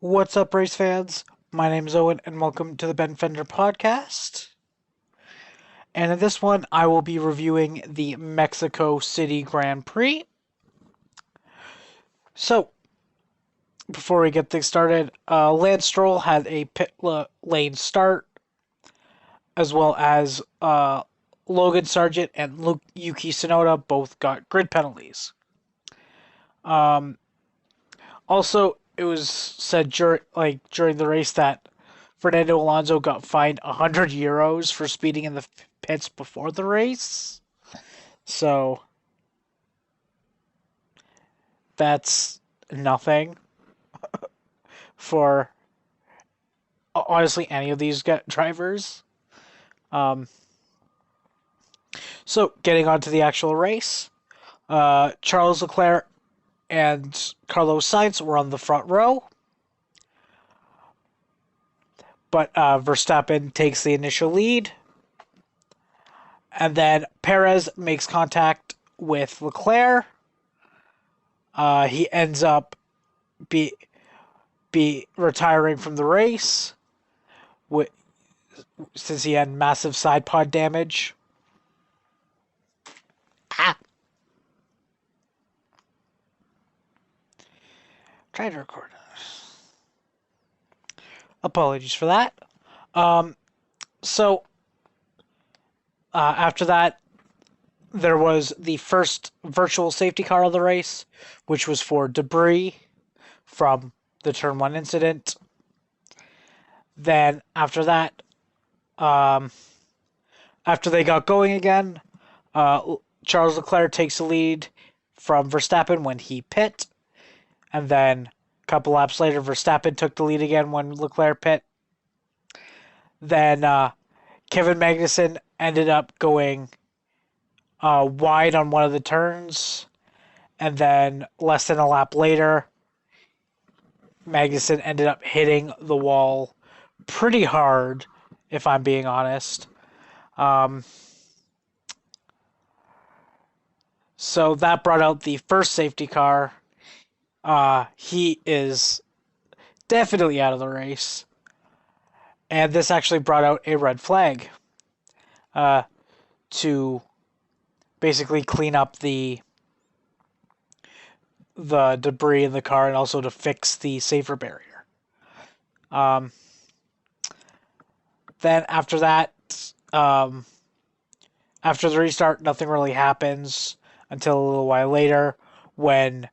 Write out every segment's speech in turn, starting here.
What's up, race fans? My name is Owen, and welcome to the Ben Fender podcast. And in this one, I will be reviewing the Mexico City Grand Prix. So, before we get things started, Lance Stroll had a pit lane start, as well as Logan Sargent and Yuki Tsunoda both got grid penalties. Also, it was said during the race that Fernando Alonso got fined €100 for speeding in the pits before the race. So that's nothing for honestly any of these drivers. So getting on to the actual race, Charles Leclerc and Carlos Sainz were on the front row, but Verstappen takes the initial lead, and then Perez makes contact with Leclerc. He ends up be retiring from the race since he had massive side pod damage. Trying to record. Apologies for that. So after that, there was the first virtual safety car of the race, which was for debris from the Turn 1 incident. Then after that, after they got going again, Charles Leclerc takes the lead from Verstappen when he pit. And then a couple laps later, Verstappen took the lead again when Leclerc pit. Then Kevin Magnussen ended up going wide on one of the turns. And then less than a lap later, Magnussen ended up hitting the wall pretty hard, if I'm being honest. So that brought out the first safety car. He is definitely out of the race. And this actually brought out a red flag to basically clean up the debris in the car and also to fix the safer barrier. Then after that, after the restart, nothing really happens until a little while later when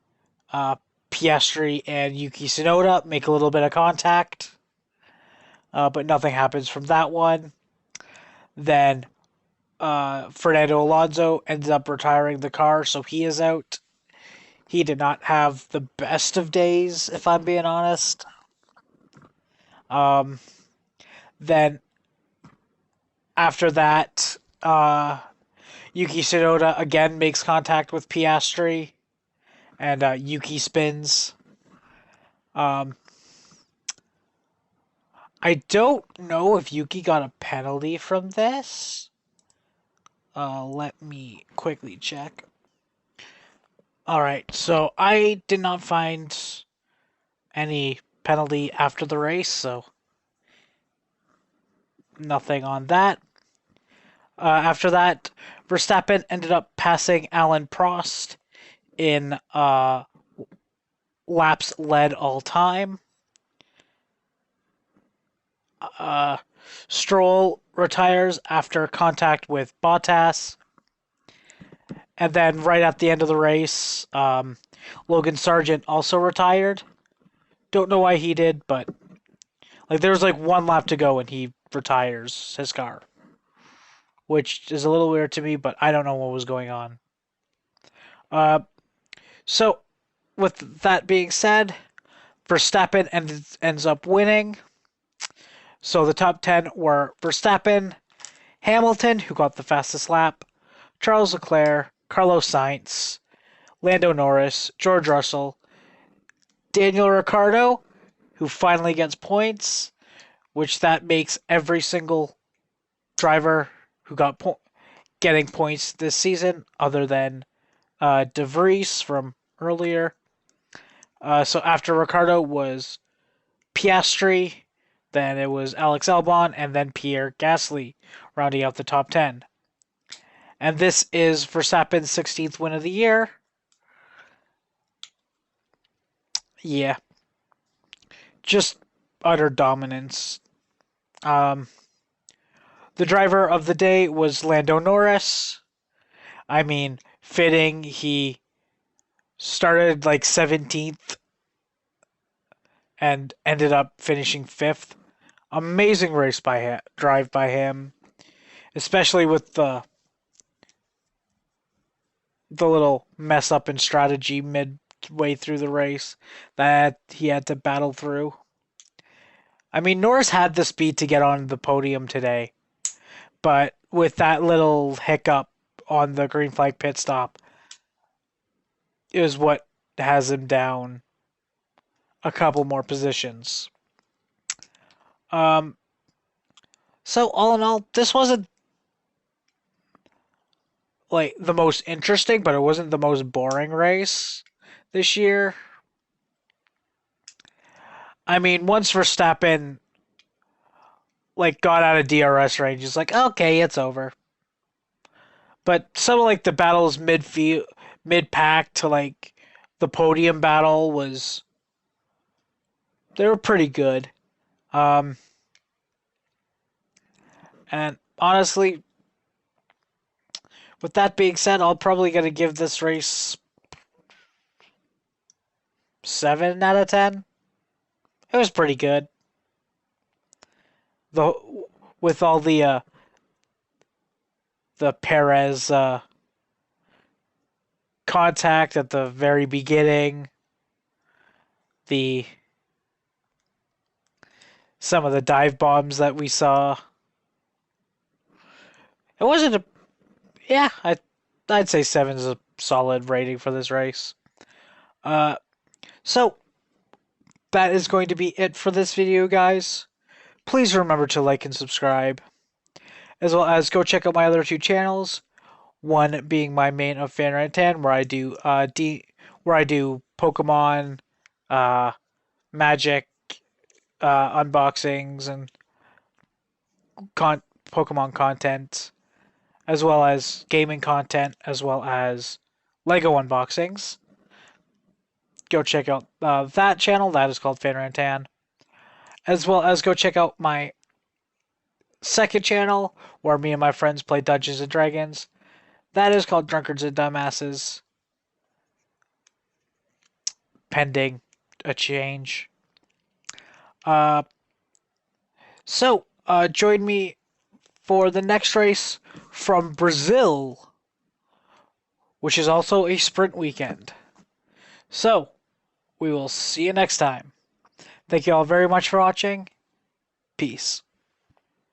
Piastri and Yuki Tsunoda make a little bit of contact, but nothing happens from that one. Then Fernando Alonso ends up retiring the car, so he is out. He did not have the best of days, if I'm being honest. Then after that, Yuki Tsunoda again makes contact with Piastri, and Yuki spins. I don't know if Yuki got a penalty from this. Let me quickly check. Alright, so I did not find any penalty after the race, so nothing on that. After that, Verstappen ended up passing Alan Prost in laps led all time. Stroll retires after contact with Bottas. And then right at the end of the race, Logan Sargent also retired. Don't know why he did, but there was one lap to go and he retires his car, which is a little weird to me, but I don't know what was going on. So, with that being said, Verstappen ends up winning. So the top 10 were Verstappen, Hamilton, who got the fastest lap, Charles Leclerc, Carlos Sainz, Lando Norris, George Russell, Daniel Ricciardo, who finally gets points, which that makes every single driver who got getting points this season, other than De Vries from earlier. So after Ricciardo was Piastri, then it was Alex Albon, and then Pierre Gasly rounding out the top 10. And this is Verstappen's 16th win of the year. Yeah, just utter dominance. The driver of the day was Lando Norris. I mean, fitting. He started like 17th and ended up finishing 5th. Amazing race drive by him, especially with the little mess up in strategy midway through the race that he had to battle through. I mean, Norris had the speed to get on the podium today, but with that little hiccup on the green flag pit stop is what has him down a couple more positions. So all in all, this wasn't like the most interesting, but it wasn't the most boring race this year. I mean, once Verstappen like got out of DRS range, it's like, okay, it's over. But some of like the battles mid pack to like the podium battle they were pretty good. And honestly, with that being said, I'll probably gonna give this race 7 out of 10. It was pretty good. The with all the Perez contact at the very beginning, some of the dive bombs that we saw. It wasn't a yeah, I'd say 7 is a solid rating for this race. So that is going to be it for this video, guys. Please remember to like and subscribe, as well as go check out my other 2 channels. One being my main of Fan Rantan, where I do Pokemon, Magic, unboxings and Pokemon content, as well as gaming content, as well as Lego unboxings. Go check out that channel. That is called Fan Rantan. As well as go check out my second channel, where me and my friends play Dungeons and Dragons. That is called Drunkards and Dumbasses. Pending a change. So join me for the next race from Brazil, which is also a sprint weekend. So, we will see you next time. Thank you all very much for watching. Peace.